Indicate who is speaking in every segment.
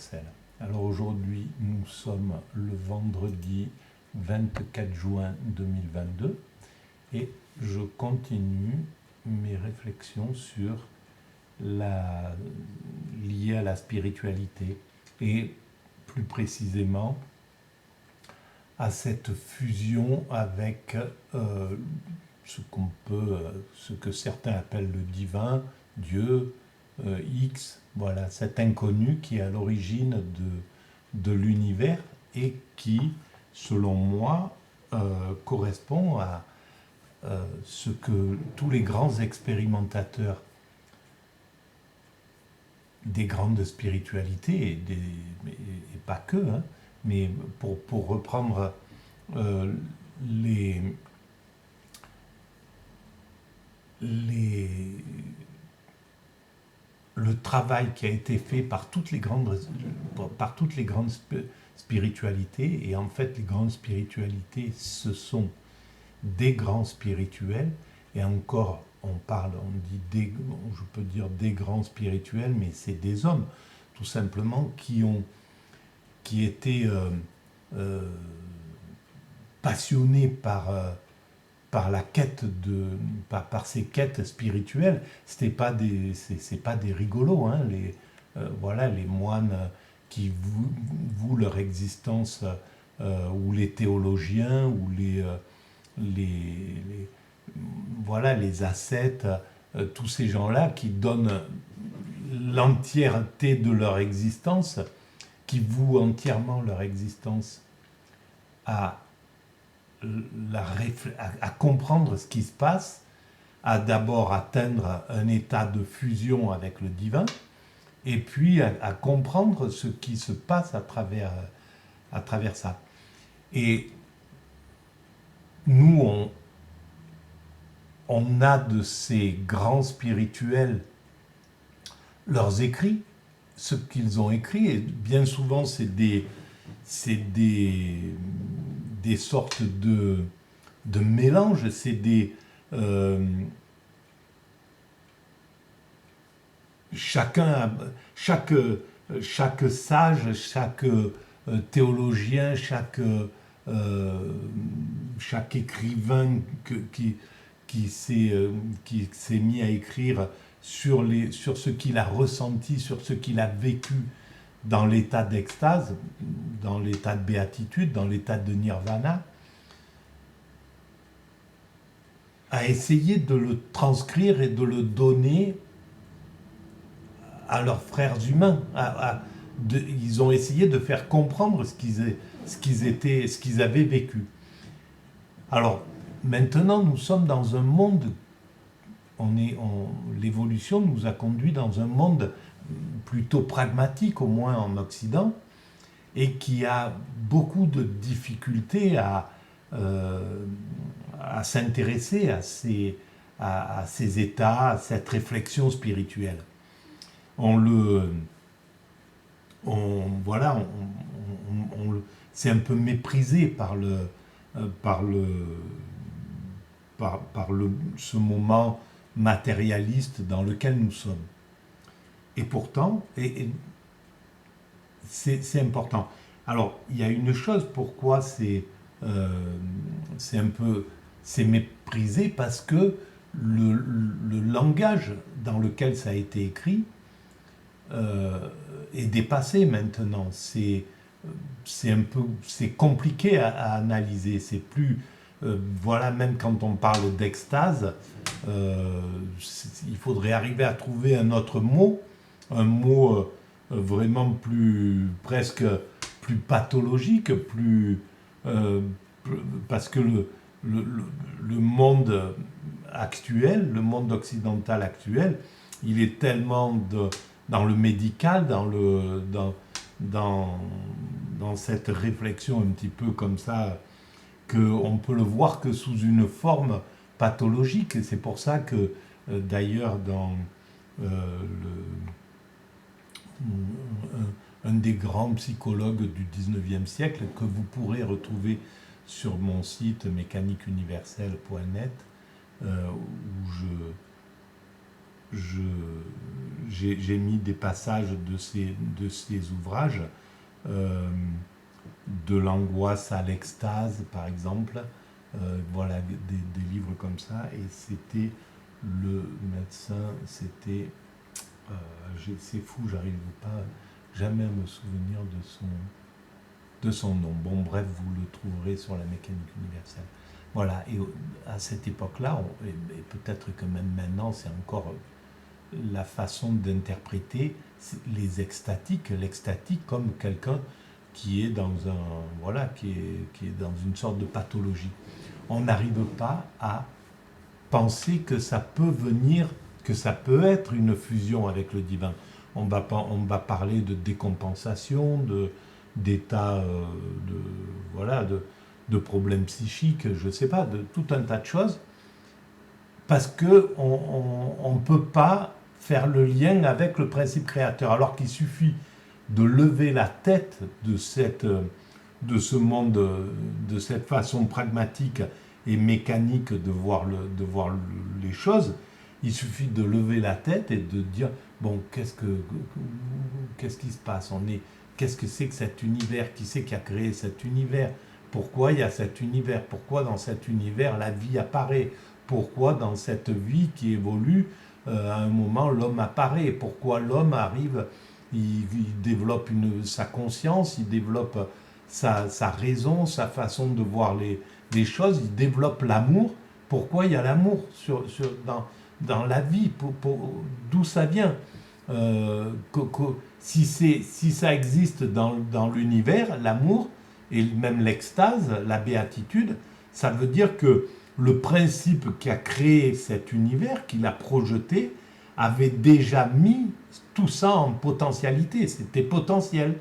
Speaker 1: universelle. Alors aujourd'hui, nous sommes le vendredi 24 juin 2022 et je continue mes réflexions sur liées à la spiritualité et plus précisément à cette fusion avec ce que certains appellent le divin, Dieu, X, voilà, cet inconnu qui est à l'origine de l'univers et qui, selon moi, correspond à ce que tous les grands expérimentateurs des grandes spiritualités, et pas que, hein, mais pour reprendre le travail qui a été fait par toutes les grandes spiritualités, et en fait les grandes spiritualités, ce sont des grands spirituels, et encore on dit je peux dire des grands spirituels, mais c'est des hommes tout simplement qui étaient passionnés par la quête par ces quêtes spirituelles. C'est pas des rigolos, hein, voilà, les moines qui vouent leur existence, ou les théologiens, ou voilà, les ascètes, tous ces gens-là qui donnent l'entièreté de leur existence, qui vouent entièrement leur existence à comprendre ce qui se passe, à d'abord atteindre un état de fusion avec le divin, et puis à comprendre ce qui se passe à travers ça. Et nous, on a de ces grands spirituels leurs écrits, ce qu'ils ont écrit, et bien souvent c'est des sortes de mélanges, c'est chaque sage, chaque théologien, chaque écrivain qui s'est mis à écrire sur ce qu'il a ressenti, sur ce qu'il a vécu dans l'état d'extase, dans l'état de béatitude, dans l'état de nirvana, a essayé de le transcrire et de le donner à leurs frères humains. Ils ont essayé de faire comprendre ce qu'ils avaient vécu. Alors, maintenant, nous sommes dans un monde, l'évolution nous a conduit dans un monde plutôt pragmatique, au moins en Occident, et qui a beaucoup de difficultés à s'intéresser à ces états, à cette réflexion spirituelle. C'est un peu méprisé par ce moment matérialiste dans lequel nous sommes. Et pourtant, c'est important. Alors, il y a une chose, pourquoi c'est méprisé, parce que le langage dans lequel ça a été écrit est dépassé maintenant. C'est compliqué à analyser. C'est plus voilà, même quand on parle d'extase, il faudrait arriver à trouver un autre mot, un mot vraiment presque plus pathologique, parce que le monde actuel, le monde occidental actuel, il est tellement dans le médical, dans cette réflexion un petit peu comme ça, qu'on peut le voir que sous une forme pathologique. Et c'est pour ça que, d'ailleurs, dans un des grands psychologues du 19e siècle, que vous pourrez retrouver sur mon site mécaniqueuniverselle.net, où j'ai mis des passages de ces ouvrages, de l'angoisse à l'extase, par exemple, voilà, des livres comme ça, et c'était le médecin, c'était, c'est fou, j'arrive pas jamais à me souvenir de son nom. Bon, bref, vous le trouverez sur la mécanique universelle. Voilà, et à cette époque-là, et peut-être que même maintenant, c'est encore la façon d'interpréter les extatiques, l'extatique comme quelqu'un qui est dans qui est dans une sorte de pathologie. On n'arrive pas à penser que ça peut venir, que ça peut être une fusion avec le divin. On va parler de décompensation, d'état de problèmes psychiques, je ne sais pas, de tout un tas de choses, parce qu'on ne peut pas faire le lien avec le principe créateur, alors qu'il suffit de lever la tête de ce monde, de cette façon pragmatique et mécanique de voir les choses. Il suffit de lever la tête et de dire, bon, qu'est-ce qui se passe? Qu'est-ce que c'est que cet univers? Qui c'est qui a créé cet univers? Pourquoi il y a cet univers? Pourquoi dans cet univers la vie apparaît? Pourquoi dans cette vie qui évolue, à un moment l'homme apparaît? Pourquoi l'homme arrive, il développe sa conscience, il développe sa raison, sa façon de voir les choses, il développe l'amour. Pourquoi il y a l'amour dans la vie? D'où ça vient? Si ça existe dans l'univers, l'amour, et même l'extase, la béatitude, ça veut dire que le principe qui a créé cet univers, qui l'a projeté, avait déjà mis tout ça en potentialité. C'était potentiel.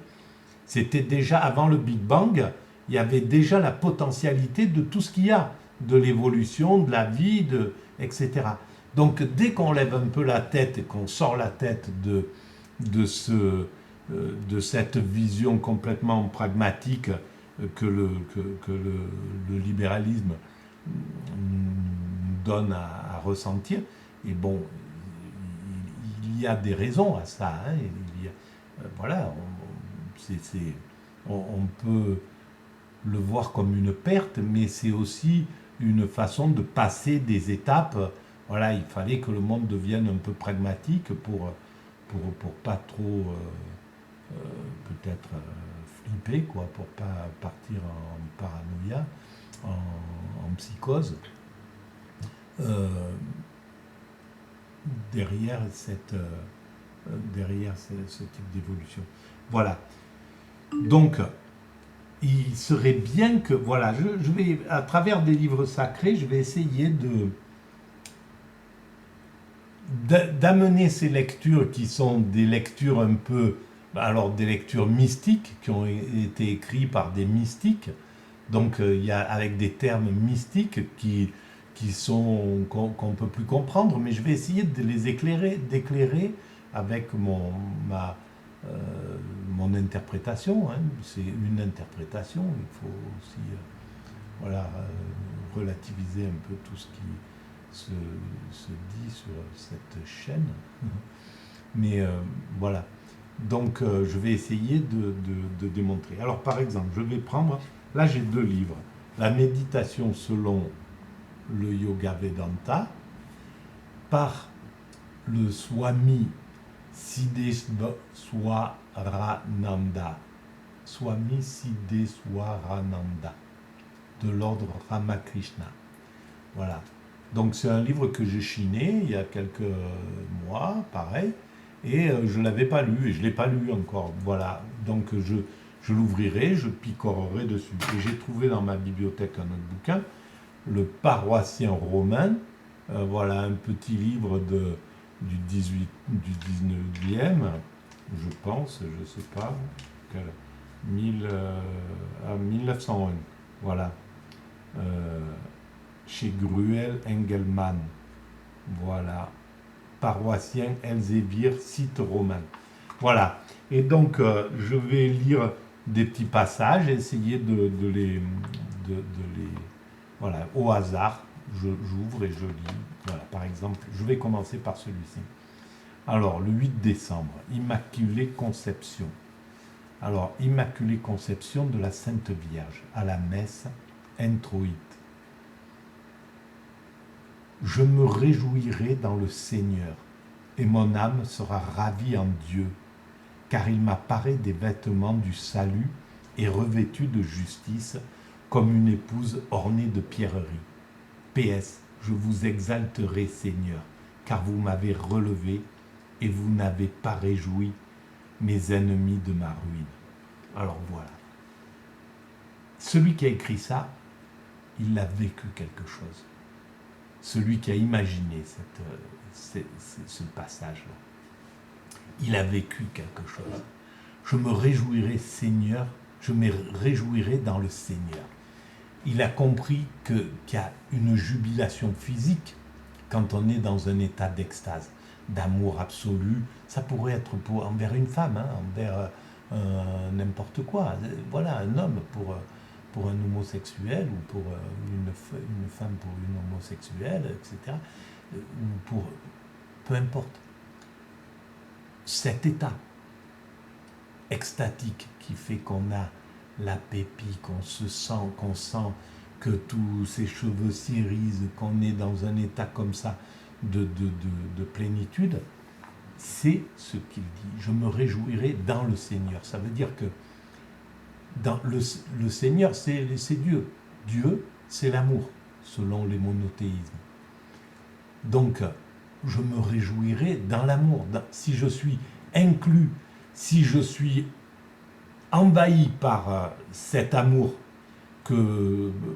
Speaker 1: C'était déjà avant le Big Bang, il y avait déjà la potentialité de tout ce qu'il y a, de l'évolution, de la vie, etc. Donc dès qu'on lève un peu la tête et qu'on sort la tête de cette vision complètement pragmatique que le libéralisme nous donne à ressentir, et bon, il y a des raisons à ça. Hein, voilà, on peut le voir comme une perte, mais c'est aussi une façon de passer des étapes. Voilà, il fallait que le monde devienne un peu pragmatique pour pas trop peut-être flipper, quoi, pour pas partir en paranoïa, en psychose. Derrière ce type d'évolution. Voilà. Donc, il serait bien que, voilà, je vais, à travers des livres sacrés, je vais essayer d'amener ces lectures qui sont des lectures un peu, alors des lectures mystiques, qui ont été écrites par des mystiques, donc il y a avec des termes mystiques qu'on ne peut plus comprendre, mais je vais essayer de les d'éclairer avec mon interprétation. Hein. C'est une interprétation, il faut aussi relativiser un peu tout ce qui se dit sur cette chaîne. Mais voilà. Donc je vais essayer de démontrer. Alors par exemple, je vais prendre, là j'ai 2 livres. La méditation selon le Yoga Vedanta par le Swami Siddheswarananda. Swami Siddheswarananda de l'ordre Ramakrishna. Voilà. Donc c'est un livre que j'ai chiné il y a quelques mois, pareil, et je ne l'avais pas lu, et je ne l'ai pas lu encore. Voilà. Donc je l'ouvrirai, je picorerai dessus. Et j'ai trouvé dans ma bibliothèque un autre bouquin, Le paroissien romain, voilà, un petit livre du 19e, je pense, je ne sais pas, 1901, voilà, chez Gruel Engelmann, voilà, paroissien Elzévir, site romain. Voilà, et donc je vais lire des petits passages, essayer de les voilà, au hasard, j'ouvre et je lis. Voilà, par exemple, je vais commencer par celui-ci. Alors, le 8 décembre, Immaculée Conception. Alors, Immaculée Conception de la Sainte Vierge, à la messe, introïte. Je me réjouirai dans le Seigneur, et mon âme sera ravie en Dieu, car il m'apparaît des vêtements du salut et revêtu de justice, comme une épouse ornée de pierreries. PS, je vous exalterai, Seigneur, car vous m'avez relevé et vous n'avez pas réjoui mes ennemis de ma ruine. Alors voilà. Celui qui a écrit ça, il a vécu quelque chose. Celui qui a imaginé ce passage-là, il a vécu quelque chose. Je me réjouirai, Seigneur, je me réjouirai dans le Seigneur. Il a compris qu'il y a une jubilation physique quand on est dans un état d'extase, d'amour absolu. Ça pourrait être envers une femme, hein, envers n'importe quoi. Voilà, un homme pour un homosexuel ou pour une femme pour une homosexuelle, etc. Ou pour... peu importe. Cet état extatique qui fait qu'on a la pépille, qu'on sent que tous ses cheveux s'irisent, qu'on est dans un état comme ça de plénitude, c'est ce qu'il dit. Je me réjouirai dans le Seigneur. Ça veut dire que dans le Seigneur, c'est Dieu. Dieu, c'est l'amour, selon les monothéismes. Donc, je me réjouirai dans l'amour. Si je suis inclus, si je suis envahi par cet amour,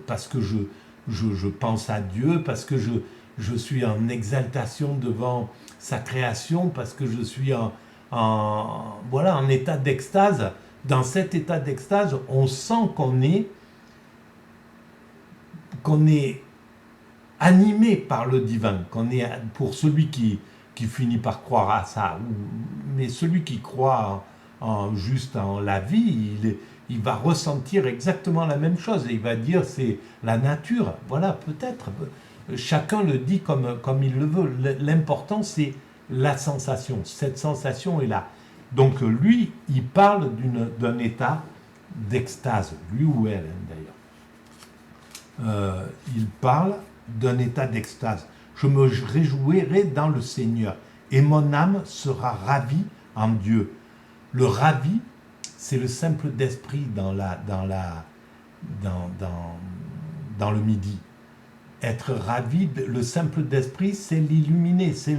Speaker 1: parce que je pense à Dieu, parce que je suis en exaltation devant sa création, parce que je suis en état d'extase. Dans cet état d'extase, on sent qu'on est animé par le divin, qu'on est, pour celui qui finit par croire à ça, mais celui qui croit juste en la vie, il va ressentir exactement la même chose et il va dire c'est la nature. Voilà, peut-être. Chacun le dit comme il le veut. L'important, c'est la sensation. Cette sensation est là. Donc lui, il parle d'un état d'extase, lui ou elle d'ailleurs. Il parle d'un état d'extase. Je me réjouirai dans le Seigneur et mon âme sera ravie en Dieu. Le ravi, c'est le simple d'esprit dans le midi. Être ravi, le simple d'esprit, c'est l'illuminé, ça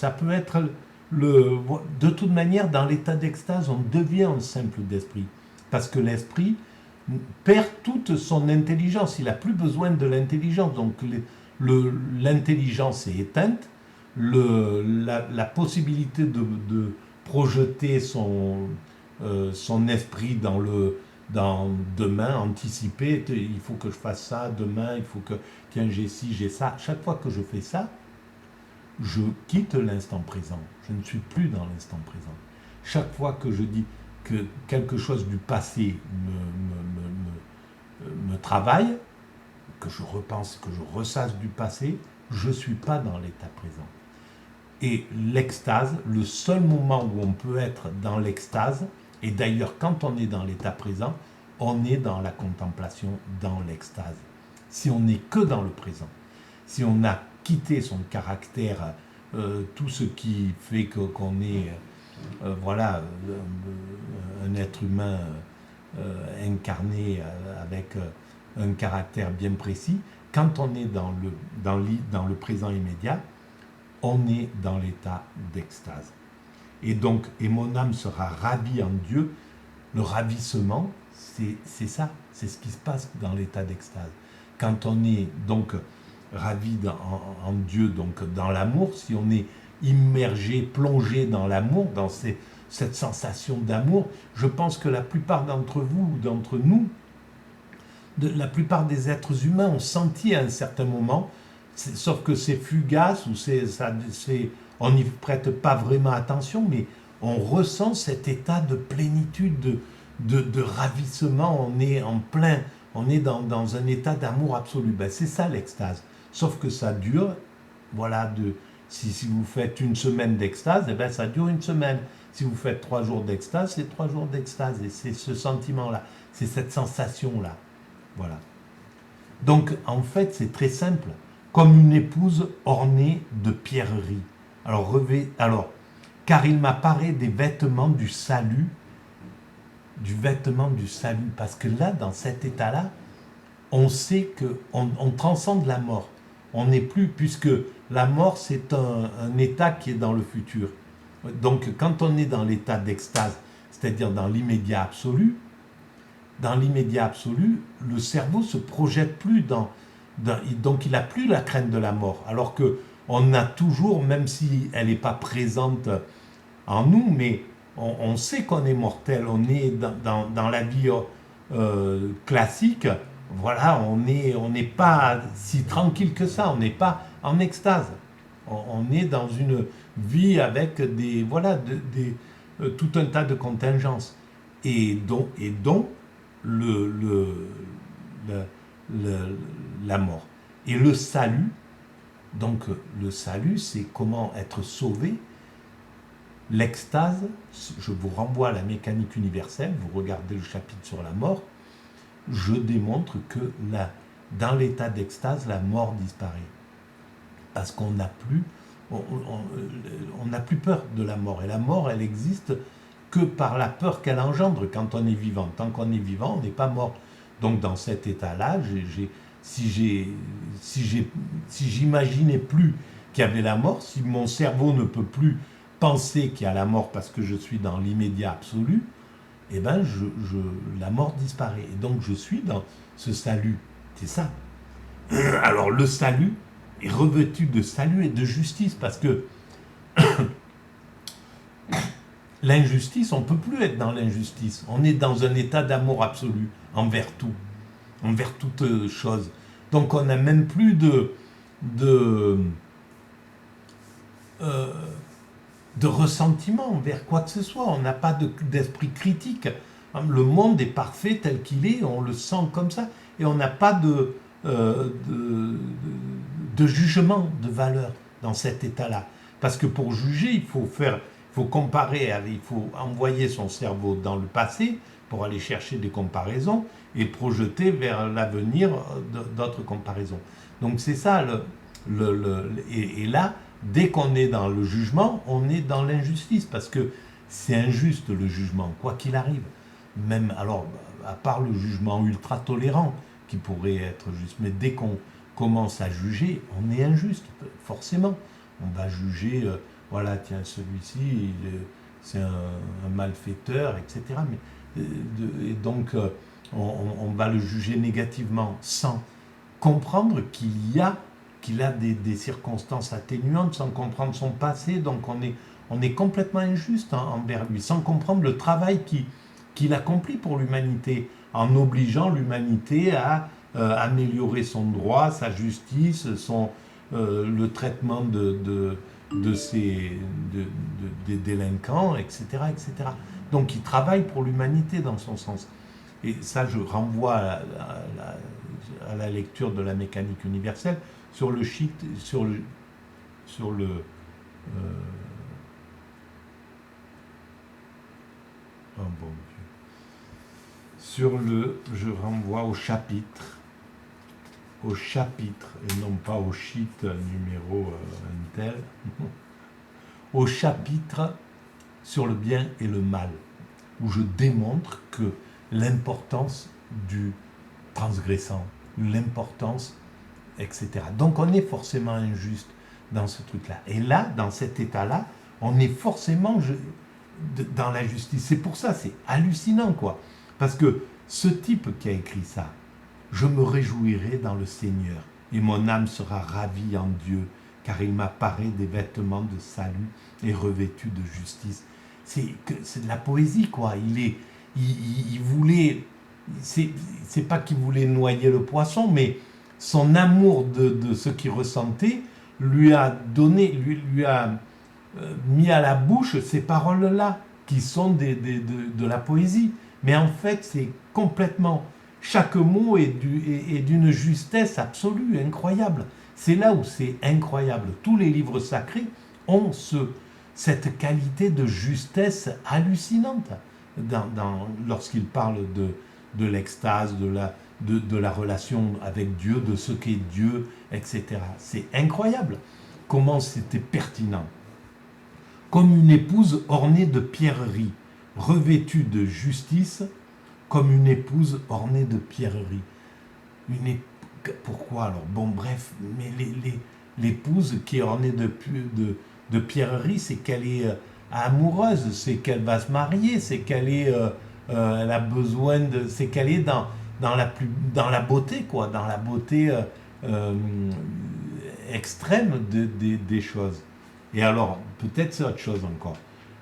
Speaker 1: peut être de toute manière, dans l'état d'extase, on devient un simple d'esprit. Parce que l'esprit perd toute son intelligence, il n'a plus besoin de l'intelligence. Donc l'intelligence est éteinte, la possibilité de projeter son esprit dans demain, anticiper, il faut que je fasse ça, demain, il faut que, tiens, j'ai ci, j'ai ça. Chaque fois que je fais ça, je quitte l'instant présent. Je ne suis plus dans l'instant présent. Chaque fois que je dis que quelque chose du passé me travaille, que je repense, que je ressasse du passé, je ne suis pas dans l'état présent. Et l'extase, le seul moment où on peut être dans l'extase, et d'ailleurs quand on est dans l'état présent, on est dans la contemplation, dans l'extase. Si on n'est que dans le présent, si on a quitté son caractère, tout ce qui fait qu'on est un être humain incarné avec un caractère bien précis, quand on est dans le présent immédiat, on est dans l'état d'extase. Et donc, et mon âme sera ravie en Dieu. Le ravissement, c'est ça, c'est ce qui se passe dans l'état d'extase. Quand on est donc ravi en Dieu, donc dans l'amour, si on est immergé, plongé dans l'amour, dans cette sensation d'amour, je pense que la plupart d'entre vous, d'entre nous, la plupart des êtres humains ont senti à un certain moment, sauf que c'est fugace, ou on n'y prête pas vraiment attention, mais on ressent cet état de plénitude, de ravissement, on est dans un état d'amour absolu. Ben, c'est ça l'extase. Sauf que ça dure, Si vous faites une semaine d'extase, eh ben, ça dure une semaine. Si vous faites 3 jours d'extase, c'est 3 jours d'extase. Et c'est ce sentiment-là, c'est cette sensation-là. Voilà. Donc, en fait, c'est très simple. Comme une épouse ornée de pierreries. Alors, car il m'apparaît des vêtements du salut, parce que là, dans cet état-là, on sait qu'on transcende la mort. On n'est plus, puisque la mort, c'est un état qui est dans le futur. Donc, quand on est dans l'état d'extase, c'est-à-dire dans l'immédiat absolu, le cerveau ne se projette plus donc il n'a plus la crainte de la mort. Alors qu'on a toujours, même si elle n'est pas présente en nous, mais on sait qu'on est mortel, on est dans la vie classique, voilà, on n'est pas si tranquille que ça, on n'est pas en extase. On est dans une vie avec tout un tas de contingences. Et donc la mort. Et le salut, donc le salut, c'est comment être sauvé. L'extase, je vous renvoie à la mécanique universelle, vous regardez le chapitre sur la mort, je démontre que dans l'état d'extase, la mort disparaît. Parce qu'on n'a plus, on n'a plus peur de la mort. Et la mort, elle existe que par la peur qu'elle engendre quand on est vivant. Tant qu'on est vivant, on n'est pas mort. Donc dans cet état-là, si j'imaginais plus qu'il y avait la mort, si mon cerveau ne peut plus penser qu'il y a la mort parce que je suis dans l'immédiat absolu, eh ben la mort disparaît. Et donc je suis dans ce salut. C'est ça. Alors le salut est revêtu de salut et de justice parce que l'injustice, on ne peut plus être dans l'injustice. On est dans un état d'amour absolu envers tout, envers toute chose. Donc on n'a même plus de ressentiment envers quoi que ce soit. On n'a pas d'esprit critique. Le monde est parfait tel qu'il est, on le sent comme ça. Et on n'a pas de jugement de valeur dans cet état-là. Parce que pour juger, il faut comparer, il faut envoyer son cerveau dans le passé pour aller chercher des comparaisons et projeter vers l'avenir d'autres comparaisons. Donc c'est ça, et là, dès qu'on est dans le jugement, on est dans l'injustice, parce que c'est injuste le jugement, quoi qu'il arrive. Même, alors, à part le jugement ultra tolérant, qui pourrait être juste, mais dès qu'on commence à juger, on est injuste, forcément. On va juger, voilà, tiens, celui-ci, c'est un malfaiteur, etc. Et donc, on va le juger négativement, sans comprendre qu'il a des circonstances atténuantes, sans comprendre son passé. Donc, on est complètement injuste envers lui, sans comprendre le travail qu'il accomplit pour l'humanité, en obligeant l'humanité à améliorer son droit, sa justice, le traitement des délinquants, etc., etc. Donc il travaille pour l'humanité dans son sens. Et ça, je renvoie à la lecture de la mécanique universelle sur le oh bon Dieu. Je renvoie au chapitre, et non pas au sheet numéro un tel, au chapitre sur le bien et le mal, où je démontre que l'importance du transgressant, l'importance, etc. Donc on est forcément injuste dans ce truc-là. Et là, dans cet état-là, on est forcément dans la justice. C'est pour ça, c'est hallucinant, quoi. Parce que ce type qui a écrit ça, je me réjouirai dans le Seigneur, et mon âme sera ravie en Dieu, car il m'apparaît des vêtements de salut et revêtu de justice. C'est de la poésie, quoi. Il voulait, c'est pas qu'il voulait noyer le poisson, mais son amour de ce qu'il ressentait lui a mis à la bouche ces paroles-là, qui sont de la poésie. Mais en fait, c'est complètement... Chaque mot est d'une justesse absolue, incroyable. C'est là où c'est incroyable. Tous les livres sacrés ont cette qualité de justesse hallucinante lorsqu'ils parlent de l'extase, de la relation avec Dieu, de ce qu'est Dieu, etc. C'est incroyable comment c'était pertinent. Comme une épouse ornée de pierreries, revêtue de justice, comme une épouse ornée de pierreries. Pourquoi alors? Bon, bref, mais l'épouse qui est ornée de pierreries, c'est qu'elle est amoureuse, c'est qu'elle va se marier, c'est qu'elle elle a besoin de, c'est qu'elle est dans la beauté, quoi, dans la beauté euh, extrême des choses. Et alors, peut-être c'est autre chose encore.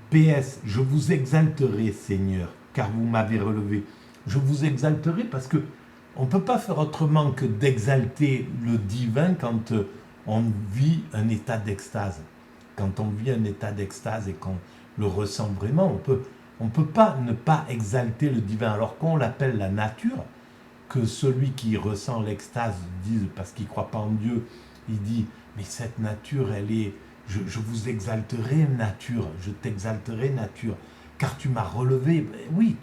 Speaker 1: PS, je vous exalterai, Seigneur, car vous m'avez relevé. Je vous exalterai parce que on ne peut pas faire autrement que d'exalter le divin quand on vit un état d'extase. Quand on vit un état d'extase et qu'on le ressent vraiment, on peut pas ne pas exalter le divin, alors qu'on l'appelle la nature, que celui qui ressent l'extase dise, parce qu'il ne croit pas en Dieu, il dit, mais cette nature, elle est... Je vous exalterai, nature, je t'exalterai, nature, car tu m'as relevé. Oui,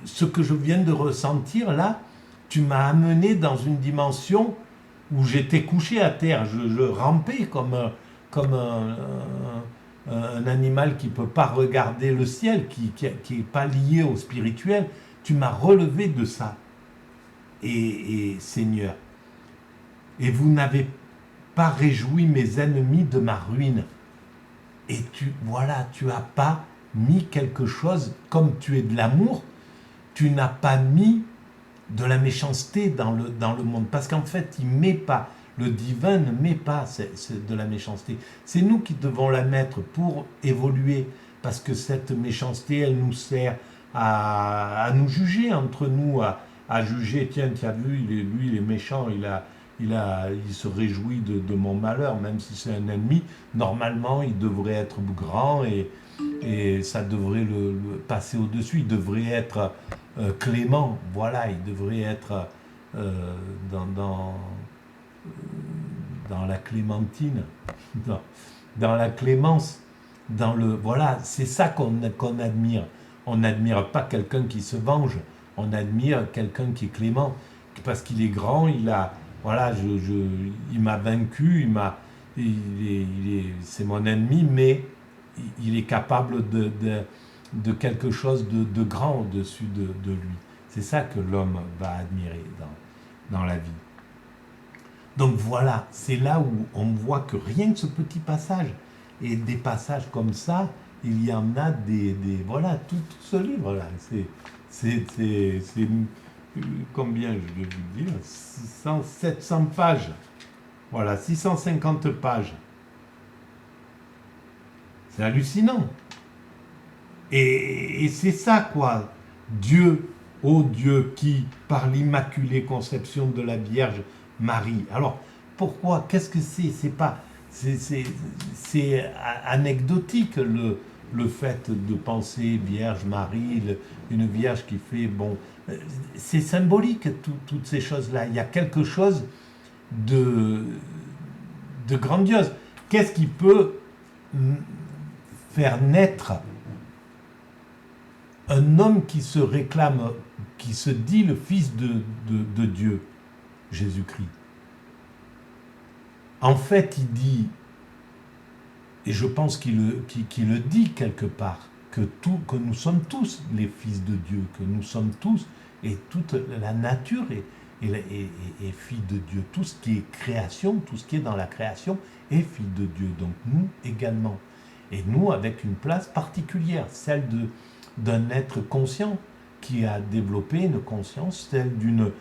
Speaker 1: ce que je viens de ressentir là, tu m'as amené dans une dimension où j'étais couché à terre, je rampais comme un animal qui ne peut pas regarder le ciel, qui n'est pas lié au spirituel. Tu m'as relevé de ça. Et Seigneur, et vous n'avez pas réjoui mes ennemis de ma ruine. Et tu n'as pas mis quelque chose, comme tu es de l'amour, tu n'as pas mis de la méchanceté dans le monde. Parce qu'en fait, il met pas, le divin ne met pas de la méchanceté. C'est nous qui devons la mettre pour évoluer. Parce que cette méchanceté, elle nous sert à nous juger entre nous, à juger, tiens, tu as vu, lui, il est méchant, il se réjouit de mon malheur, même si c'est un ennemi. Normalement, il devrait être grand et ça devrait le passer au-dessus. Il devrait être clément, voilà, il devrait être dans la clémentine, dans la clémence, voilà, c'est ça qu'on admire. On n'admire pas quelqu'un qui se venge, on admire quelqu'un qui est clément, parce qu'il est grand, voilà, il m'a vaincu, c'est mon ennemi, mais il est capable de quelque chose de grand au-dessus de lui. C'est ça que l'homme va admirer dans la vie. Donc voilà, c'est là où on voit que rien que ce petit passage, et des passages comme ça, il y en a voilà, tout ce livre-là. C'est combien je vais vous dire, 600, 700 pages. Voilà, 650 pages. C'est hallucinant. Et c'est ça, quoi. Dieu, ô Dieu, qui, par l'immaculée conception de la Vierge Marie. Alors, pourquoi? Qu'est-ce que c'est? C'est anecdotique, le fait de penser Vierge Marie, une Vierge qui fait... Bon, c'est symbolique, toutes ces choses-là. Il y a quelque chose de grandiose. Qu'est-ce qui peut faire naître un homme qui se réclame, qui se dit le Fils de Dieu, Jésus-Christ? En fait, il dit, et je pense qu'il le dit quelque part, que nous sommes tous les fils de Dieu, que nous sommes tous, et toute la nature est fille de Dieu. Tout ce qui est création, tout ce qui est dans la création est fille de Dieu. Donc nous également. Et nous avec une place particulière, celle d'un être conscient qui a développé une conscience, celle d'une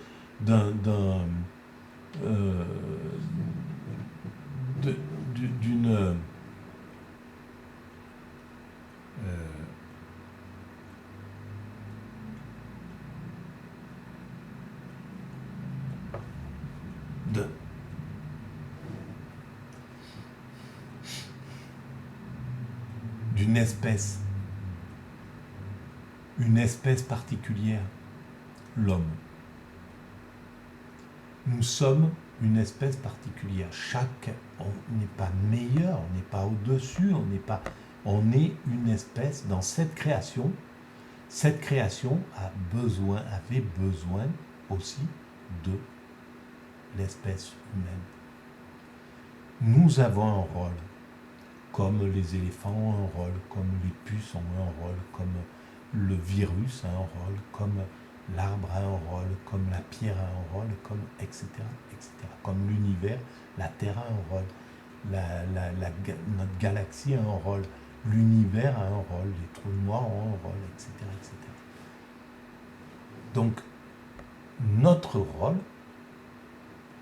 Speaker 1: d'une espèce, une espèce particulière, l'homme. Nous sommes une espèce particulière. On n'est pas meilleur, on n'est pas au-dessus, on est une espèce dans cette création. Cette création avait besoin aussi de l'espèce humaine. Nous avons un rôle, comme les éléphants ont un rôle, comme les puces ont un rôle, comme le virus a un rôle, comme l'arbre a un rôle, comme la pierre a un rôle, comme etc., etc. Comme l'univers, la Terre a un rôle, notre galaxie a un rôle, l'univers a un rôle, les trous noirs ont un rôle, etc., etc. Donc, notre rôle,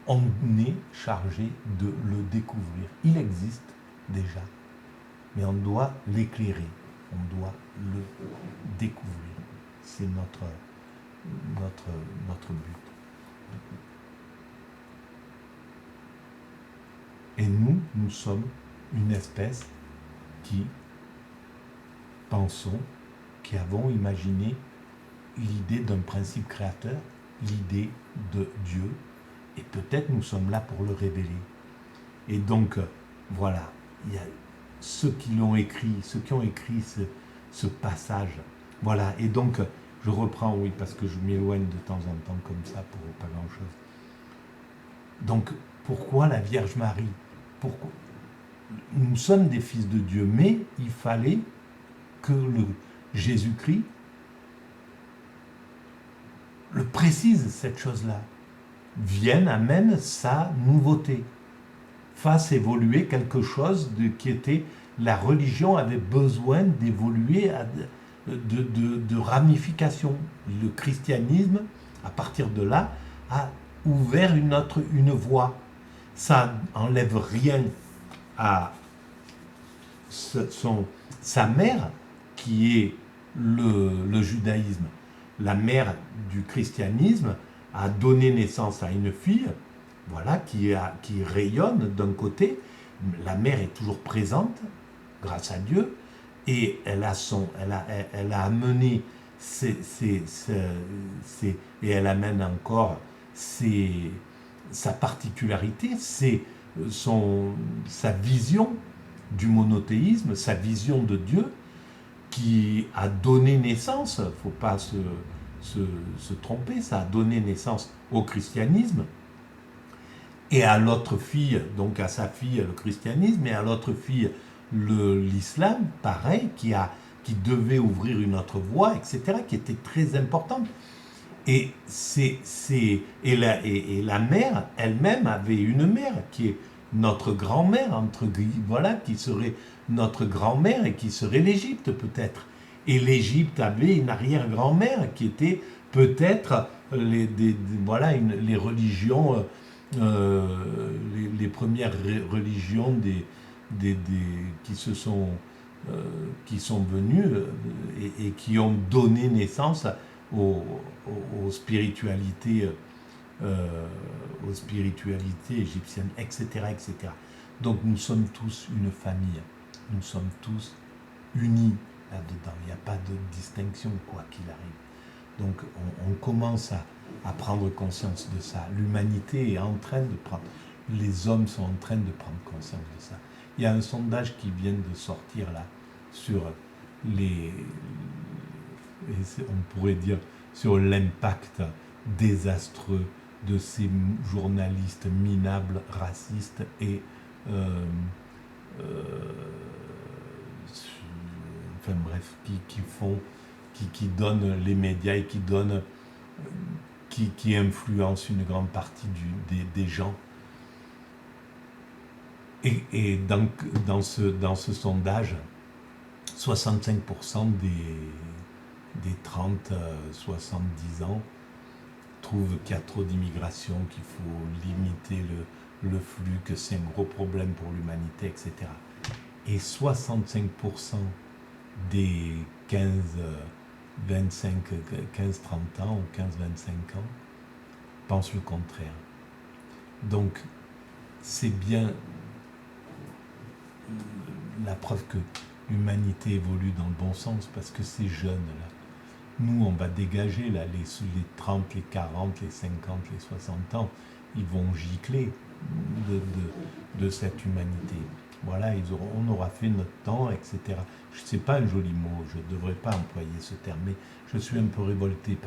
Speaker 1: on est chargé de le découvrir. Il existe déjà, mais on doit l'éclairer, on doit le découvrir. C'est notre but. Et nous sommes une espèce qui pensons, qui avons imaginé l'idée d'un principe créateur, l'idée de Dieu, et peut-être nous sommes là pour le révéler. Et donc, voilà, il y a ceux qui ont écrit ce passage. Voilà, et donc, je reprends, oui, parce que je m'éloigne de temps en temps comme ça pour pas grand-chose. Donc, pourquoi la Vierge Marie? Pourquoi? Nous sommes des fils de Dieu, mais il fallait que le Jésus-Christ le précise, cette chose-là, vienne, amène sa nouveauté, fasse évoluer quelque chose qui était... La religion avait besoin d'évoluer, de ramification. Le christianisme, à partir de là, a ouvert une voie. Ça n'enlève rien à sa mère, qui est le judaïsme. La mère du christianisme a donné naissance à une fille, voilà, qui rayonne d'un côté. La mère est toujours présente, grâce à Dieu, et elle a amené et elle amène encore sa particularité, c'est sa vision du monothéisme, sa vision de Dieu, qui a donné naissance, il ne faut pas se tromper, ça a donné naissance au christianisme, et à l'autre fille, donc à sa fille le christianisme, et à l'autre fille l'islam, pareil, qui devait ouvrir une autre voie, etc., qui était très importante. Et la mère elle-même avait une mère qui est notre grand-mère, voilà, qui serait notre grand-mère et qui serait l'Égypte peut-être. Et l'Égypte avait une arrière-grand-mère qui était peut-être les religions, les premières religions qui sont venues et qui ont donné naissance aux spiritualités égyptiennes, etc., etc. Donc nous sommes tous une famille, nous sommes tous unis là-dedans, il n'y a pas de distinction quoi qu'il arrive. Donc on commence à prendre conscience de ça. L'humanité est en train de prendre, les hommes sont en train de prendre conscience de ça. Il y a un sondage qui vient de sortir là sur on pourrait dire sur l'impact désastreux de ces journalistes minables, racistes et enfin bref, qui donnent les médias et qui influencent une grande partie des gens. Et donc, dans ce sondage, 65% des 30-70 ans trouvent qu'il y a trop d'immigration, qu'il faut limiter le flux, que c'est un gros problème pour l'humanité, etc. Et 65% des 15-30 ans ou 15-25 ans pensent le contraire. Donc, c'est bien la preuve que l'humanité évolue dans le bon sens, parce que ces jeunes-là, nous, on va dégager là, les 30, les 40, les 50, les 60 ans, ils vont gicler de cette humanité. Voilà, on aura fait notre temps, etc. Ce n'est pas un joli mot, je ne devrais pas employer ce terme, mais je suis un peu révolté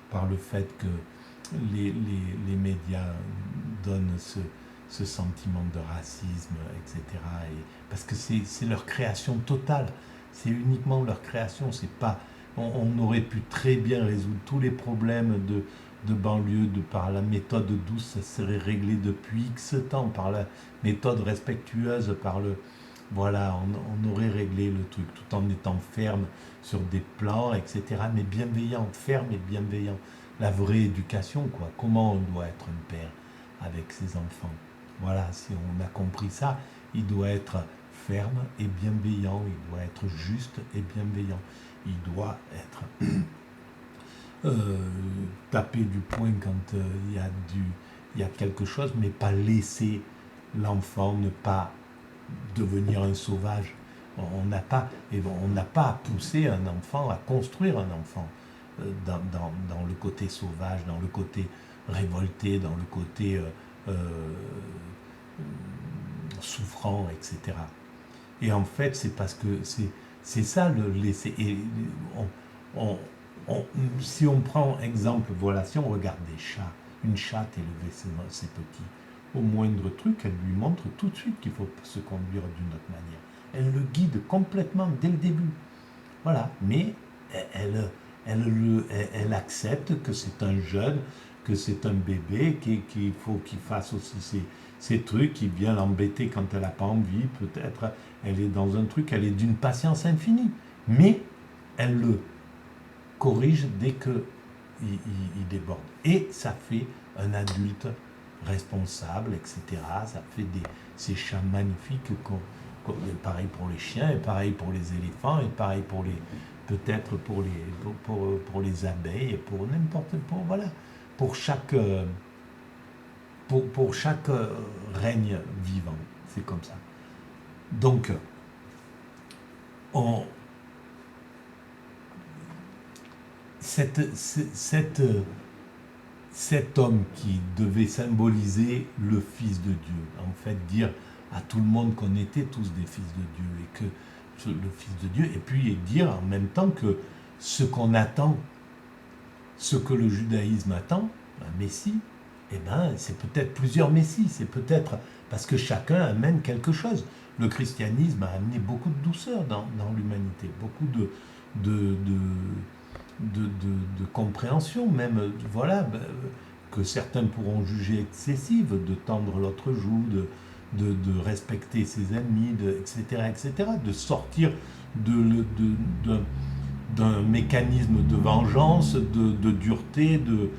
Speaker 1: par le fait que les médias donnent ce sentiment de racisme, etc. Parce que c'est leur création totale, c'est uniquement leur création, c'est pas... On aurait pu très bien résoudre tous les problèmes de banlieue par la méthode douce, ça serait réglé depuis X temps, par la méthode respectueuse, voilà, on aurait réglé le truc tout en étant ferme sur des plans, etc. Mais bienveillant, ferme et bienveillant. La vraie éducation, quoi. Comment on doit être un père avec ses enfants. Voilà, si on a compris ça, il doit être ferme et bienveillant, il doit être juste et bienveillant. Il doit être taper du poing quand il y a quelque chose, mais pas laisser l'enfant, ne pas devenir un sauvage. On n'a pas à pousser un enfant, à construire un enfant dans le côté sauvage, dans le côté révolté, dans le côté souffrant, etc. Et en fait, c'est parce que c'est ça le laisser. Et si on prend exemple, voilà, si on regarde des chats, une chatte élevée ses petits, au moindre truc, elle lui montre tout de suite qu'il faut se conduire d'une autre manière. Elle le guide complètement dès le début. Voilà, mais elle accepte que c'est un jeune, que c'est un bébé, qu'il faut qu'il fasse aussi ces trucs, qu'il vient l'embêter quand elle n'a pas envie, peut-être. Elle est dans un truc, elle est d'une patience infinie. Mais elle le corrige dès qu'il déborde. Et ça fait un adulte responsable, etc. Ça fait ces chats magnifiques, pareil pour les chiens, et pareil pour les éléphants, et pareil pour peut-être pour les abeilles, pour n'importe quoi, voilà. Pour chaque règne vivant, c'est comme ça. Donc, cet homme qui devait symboliser le Fils de Dieu, en fait dire à tout le monde qu'on était tous des fils de Dieu, et que le Fils de Dieu, et puis dire en même temps que ce qu'on attend, ce que le judaïsme attend, un Messie, eh ben, c'est peut-être plusieurs Messies, c'est peut-être parce que chacun amène quelque chose. Le christianisme a amené beaucoup de douceur dans l'humanité, beaucoup de compréhension, même, voilà, que certains pourront juger excessive, de tendre l'autre joue, de respecter ses ennemis, etc., de sortir d'un mécanisme de vengeance, de dureté, de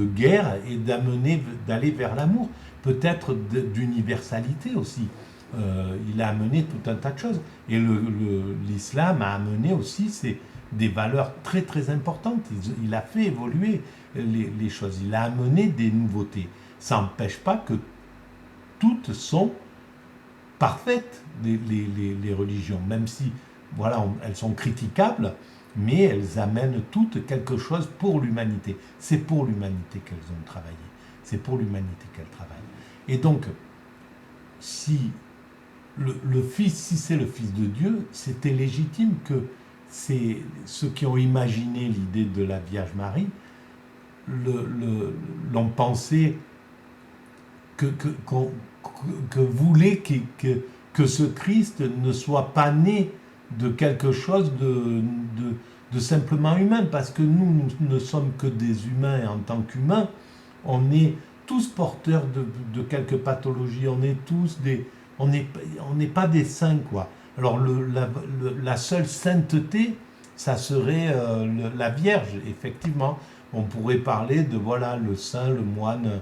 Speaker 1: guerre, et d'aller vers l'amour, peut-être d'universalité aussi. Il a amené tout un tas de choses. Et l'islam a amené aussi des valeurs très très importantes. Il a fait évoluer les choses. Il a amené des nouveautés. Ça n'empêche pas que toutes sont parfaites, les religions, même si voilà, elles sont critiquables, mais elles amènent toutes quelque chose pour l'humanité. C'est pour l'humanité qu'elles ont travaillé. C'est pour l'humanité qu'elles travaillent. Et donc, si le Fils, si c'est le Fils de Dieu, c'était légitime que ceux qui ont imaginé l'idée de la Vierge Marie l'ont pensé que voulait que ce Christ ne soit pas né de quelque chose de simplement humain, parce que nous ne sommes que des humains, et en tant qu'humains, on est tous porteurs de quelques pathologies, on est tous on n'est pas des saints, quoi. Alors la seule sainteté, ça serait la Vierge, effectivement. On pourrait parler de, voilà, le saint, le moine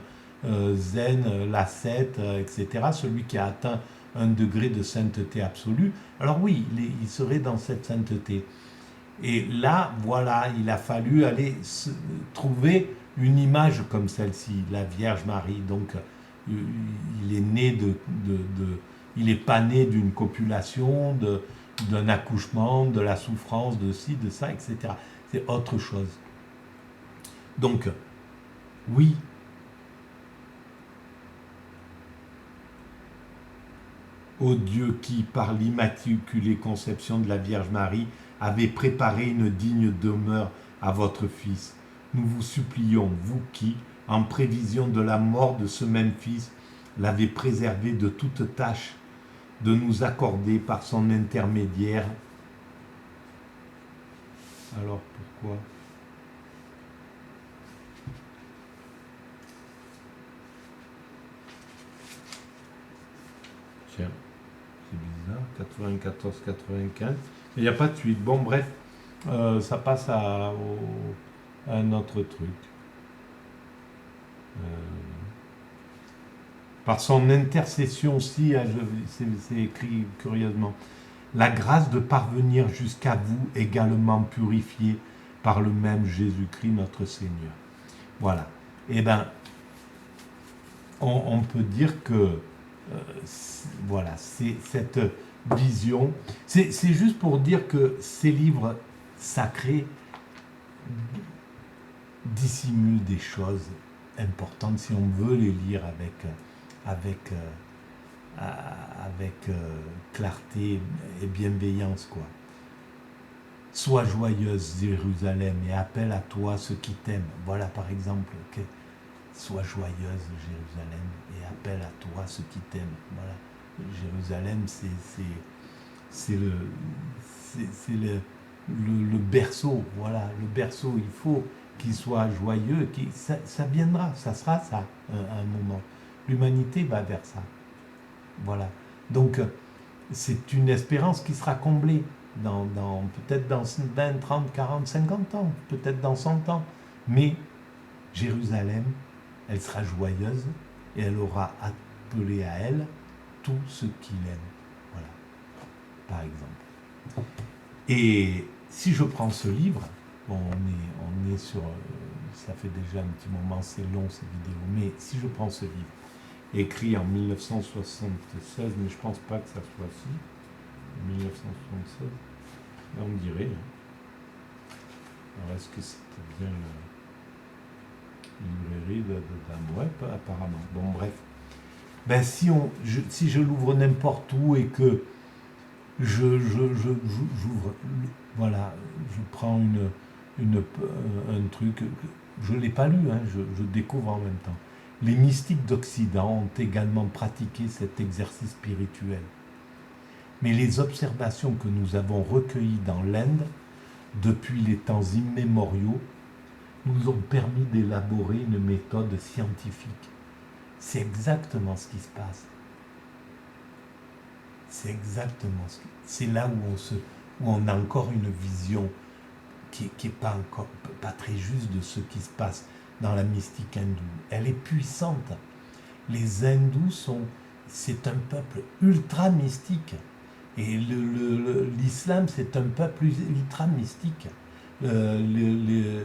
Speaker 1: zen, l'ascète, etc., celui qui a atteint un degré de sainteté absolue. Alors oui, il serait dans cette sainteté. Et là, voilà, il a fallu aller trouver une image comme celle-ci, la Vierge Marie. Donc, il est né il n'est pas né d'une copulation, d'un accouchement, de la souffrance, de ci, de ça, etc. C'est autre chose. Donc, oui, Ô Dieu qui, par l'immaculée conception de la Vierge Marie, avez préparé une digne demeure à votre Fils, nous vous supplions, vous qui, en prévision de la mort de ce même Fils, l'avez préservé de toute tâche, de nous accorder par son intermédiaire. Alors pourquoi ? Tiens, c'est bizarre, 94-95. Il n'y a pas de suite. Bon, bref, ça passe à un autre truc. Par son intercession aussi, c'est écrit curieusement, la grâce de parvenir jusqu'à vous également purifiée par le même Jésus-Christ notre Seigneur. Voilà. Eh bien, on peut dire que voilà, c'est cette vision. C'est juste pour dire que ces livres sacrés dissimulent des choses importantes si on veut les lire avec clarté et bienveillance, quoi. Sois joyeuse, Jérusalem, et appelle à toi ceux qui t'aiment. Voilà, par exemple, sois joyeuse, Jérusalem, et appelle à toi ceux qui t'aiment. Voilà, Jérusalem, c'est le berceau. Voilà, le berceau. Il faut qu'il soit joyeux. Ça viendra, ça sera ça, à un moment. L'humanité va vers ça. Voilà. Donc, c'est une espérance qui sera comblée peut-être dans 20, 30, 40, 50 ans, peut-être dans 100 ans. Mais Jérusalem, elle sera joyeuse et elle aura appelé à elle tous ceux qui l'aiment. Voilà, par exemple. Et si je prends ce livre, bon, on est sur... ça fait déjà un petit moment, c'est long ces vidéos, mais si je prends ce livre, écrit en 1976, mais je ne pense pas que ça soit si, 1976, on dirait. Alors est-ce que c'était bien la librairie d'Amouet, apparemment. Bon, bref. Ben, si je l'ouvre n'importe où et que j'ouvre, voilà, je prends un truc, je ne l'ai pas lu, hein, je découvre en même temps. Les mystiques d'Occident ont également pratiqué cet exercice spirituel. Mais les observations que nous avons recueillies dans l'Inde, depuis les temps immémoriaux, nous ont permis d'élaborer une méthode scientifique. C'est exactement ce qui se passe. C'est exactement ce qui... C'est là où on a encore une vision qui n'est pas très juste de ce qui se passe dans la mystique hindoue. Elle est puissante. Les hindous c'est un peuple ultra mystique. Et l'islam, c'est un peuple ultra mystique. Les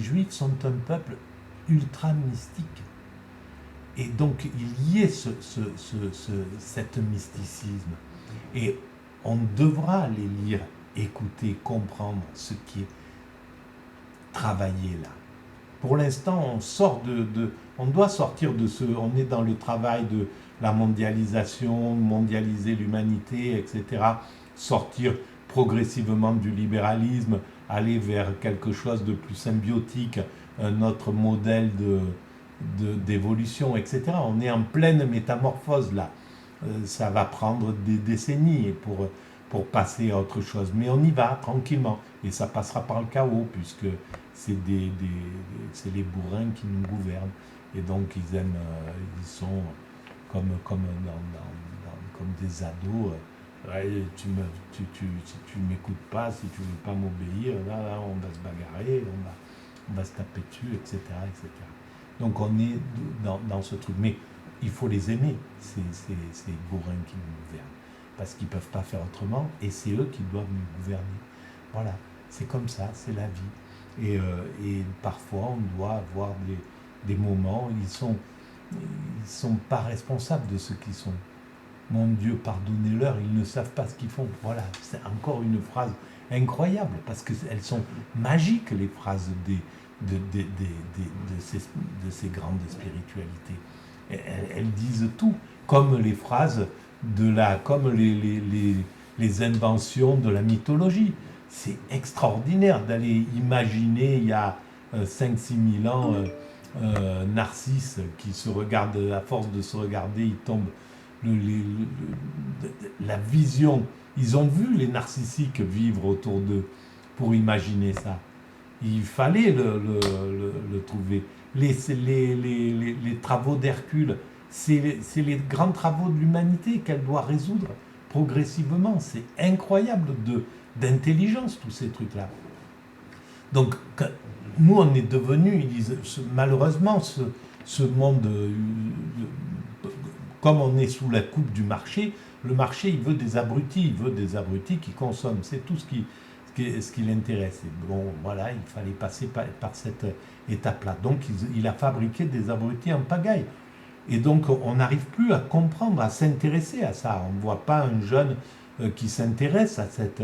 Speaker 1: juifs sont un peuple ultra mystique. Et donc, il y a cet mysticisme. Et on devra les lire, écouter, comprendre ce qui est travaillé là. Pour l'instant, on doit sortir de on est dans le travail de la mondialisation, mondialiser l'humanité, etc. Sortir progressivement du libéralisme, aller vers quelque chose de plus symbiotique, un autre modèle d'évolution, etc. On est en pleine métamorphose là. Ça va prendre des décennies pour passer à autre chose. Mais on y va tranquillement. Et ça passera par le chaos, puisque c'est les bourrins qui nous gouvernent. Et donc ils sont comme des ados. Ouais, si tu m'écoutes pas, si tu veux pas m'obéir, là, on va se bagarrer, on va se taper dessus, etc., etc. Donc on est dans ce truc. Mais il faut les aimer, ces bourrins qui nous gouvernent. Parce qu'ils ne peuvent pas faire autrement, et c'est eux qui doivent nous gouverner. Voilà, c'est comme ça, c'est la vie. Et parfois, on doit avoir des moments où ils sont pas responsables de ce qu'ils sont. Mon Dieu, pardonnez-leur, ils ne savent pas ce qu'ils font. Voilà, c'est encore une phrase incroyable, parce qu'elles sont magiques, les phrases de ces grandes spiritualités. Elles disent tout, comme les phrases comme les inventions de la mythologie. C'est extraordinaire d'aller imaginer il y a 5 000 6 000 ans Narcisse qui se regarde, à force de se regarder, il tombe la vision. Ils ont vu les narcissiques vivre autour d'eux pour imaginer ça. Il fallait le trouver. Les travaux d'Hercule, c'est les grands travaux de l'humanité qu'elle doit résoudre progressivement. C'est incroyable d'intelligence, tous ces trucs-là. Donc, nous, on est devenus, ils disent, malheureusement, ce monde, comme on est sous la coupe du marché, le marché, il veut des abrutis qui consomment. C'est tout ce qui l'intéresse. Et bon, voilà, il fallait passer par cette étape-là. Donc, il a fabriqué des abrutis en pagaille. Et donc, on n'arrive plus à comprendre, à s'intéresser à ça. On ne voit pas un jeune qui s'intéresse à cette...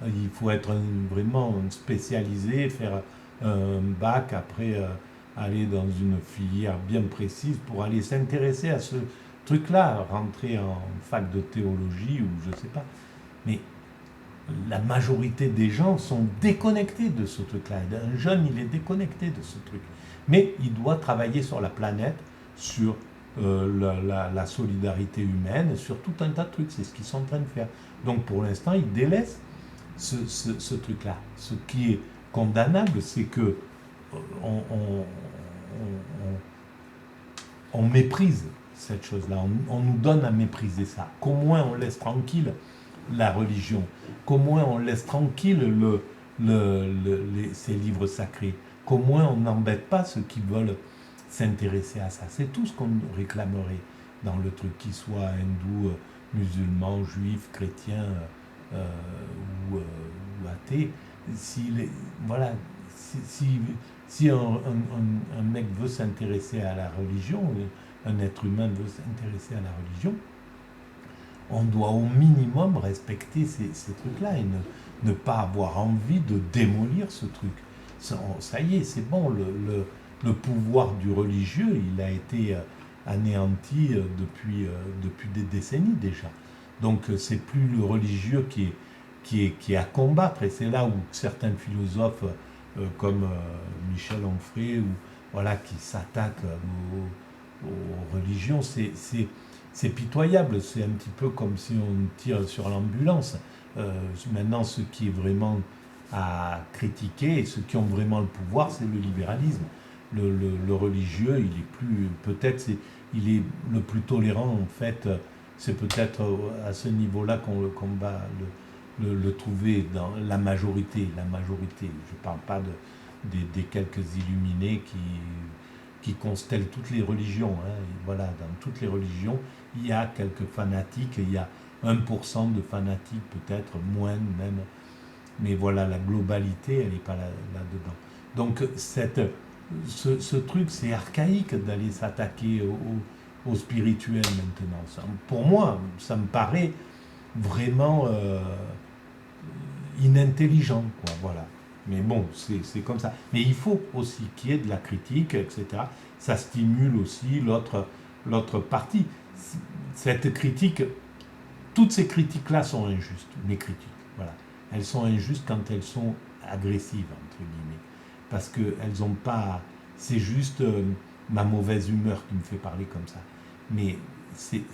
Speaker 1: il faut être vraiment spécialisé, faire un bac, après aller dans une filière bien précise pour aller s'intéresser à ce truc-là, rentrer en fac de théologie ou je ne sais pas. Mais la majorité des gens sont déconnectés de ce truc-là. Un jeune, il est déconnecté de ce truc. Mais il doit travailler sur la planète, sur la solidarité humaine, sur tout un tas de trucs. C'est ce qu'ils sont en train de faire. Donc pour l'instant, ils délaissent ce truc-là. Ce qui est condamnable, c'est que on méprise cette chose-là. On nous donne à mépriser ça. Qu'au moins on laisse tranquille la religion. Qu'au moins on laisse tranquille ces livres sacrés. Qu'au moins on n'embête pas ceux qui veulent s'intéresser à ça. C'est tout ce qu'on réclamerait dans le truc, qu'il soit hindou, musulman, juif, chrétien ou athée. Voilà, si un mec veut s'intéresser à la religion, un être humain veut s'intéresser à la religion, on doit au minimum respecter ces trucs-là et ne pas avoir envie de démolir ce truc. Ça y est, c'est bon, le pouvoir du religieux, il a été anéanti depuis des décennies déjà. Donc c'est plus le religieux qui est à combattre, et c'est là où certains philosophes comme Michel Onfray, voilà, qui s'attaquent aux religions, c'est pitoyable, c'est un petit peu comme si on tire sur l'ambulance. Maintenant, ce qui est vraiment à critiquer et ceux qui ont vraiment le pouvoir, c'est le libéralisme. Le religieux, il est plus, peut-être, il est le plus tolérant en fait. C'est peut-être à ce niveau-là qu'on va le trouver dans la majorité. Je ne parle pas des quelques illuminés qui constellent toutes les religions. Hein. Voilà, dans toutes les religions, il y a quelques fanatiques, il y a 1% de fanatiques, peut-être, moins même. Mais voilà, la globalité, elle n'est pas là-dedans. Donc, ce truc, c'est archaïque d'aller s'attaquer au spirituel maintenant. Pour moi, ça me paraît vraiment inintelligent, quoi, voilà. Mais bon, c'est comme ça. Mais il faut aussi qu'il y ait de la critique, etc. Ça stimule aussi l'autre partie. Cette critique, toutes ces critiques-là sont injustes, mes critiques, voilà. Elles sont injustes quand elles sont agressives, entre guillemets. Parce qu'elles n'ont pas... C'est juste ma mauvaise humeur qui me fait parler comme ça. Mais c'est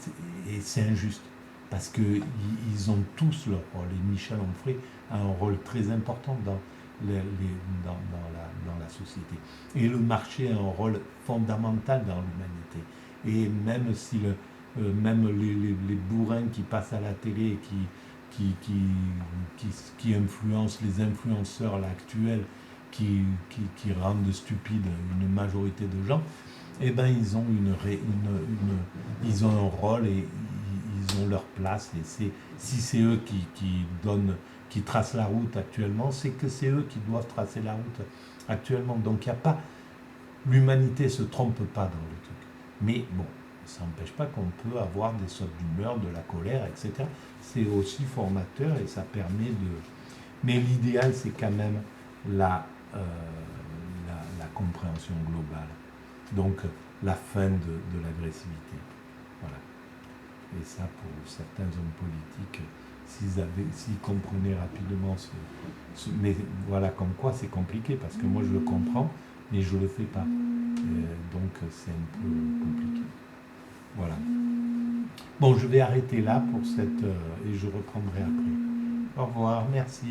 Speaker 1: injuste. Parce qu'ils ont tous leur rôle. Et Michel Onfray a un rôle très important dans la société. Et le marché a un rôle fondamental dans l'humanité. Et même si même les bourrins qui passent à la télé, qui influencent les influenceurs là, actuels, qui rendent stupide une majorité de gens, eh ben ils ont ils ont un rôle et ils ont leur place. Et si c'est eux qui tracent la route actuellement, c'est que c'est eux qui doivent tracer la route actuellement. Donc il n'y a pas... L'humanité ne se trompe pas dans le truc. Mais bon, ça n'empêche pas qu'on peut avoir des sautes d'humeur, de la colère, etc. C'est aussi formateur et ça permet de... Mais l'idéal, c'est quand même la compréhension globale. Donc la fin de l'agressivité. Voilà. Et ça, pour certains hommes politiques, s'ils comprenaient rapidement mais voilà, comme quoi c'est compliqué, parce que moi je le comprends, mais je ne le fais pas. Donc c'est un peu compliqué. Voilà. Bon, je vais arrêter là pour et je reprendrai après. Au revoir, merci.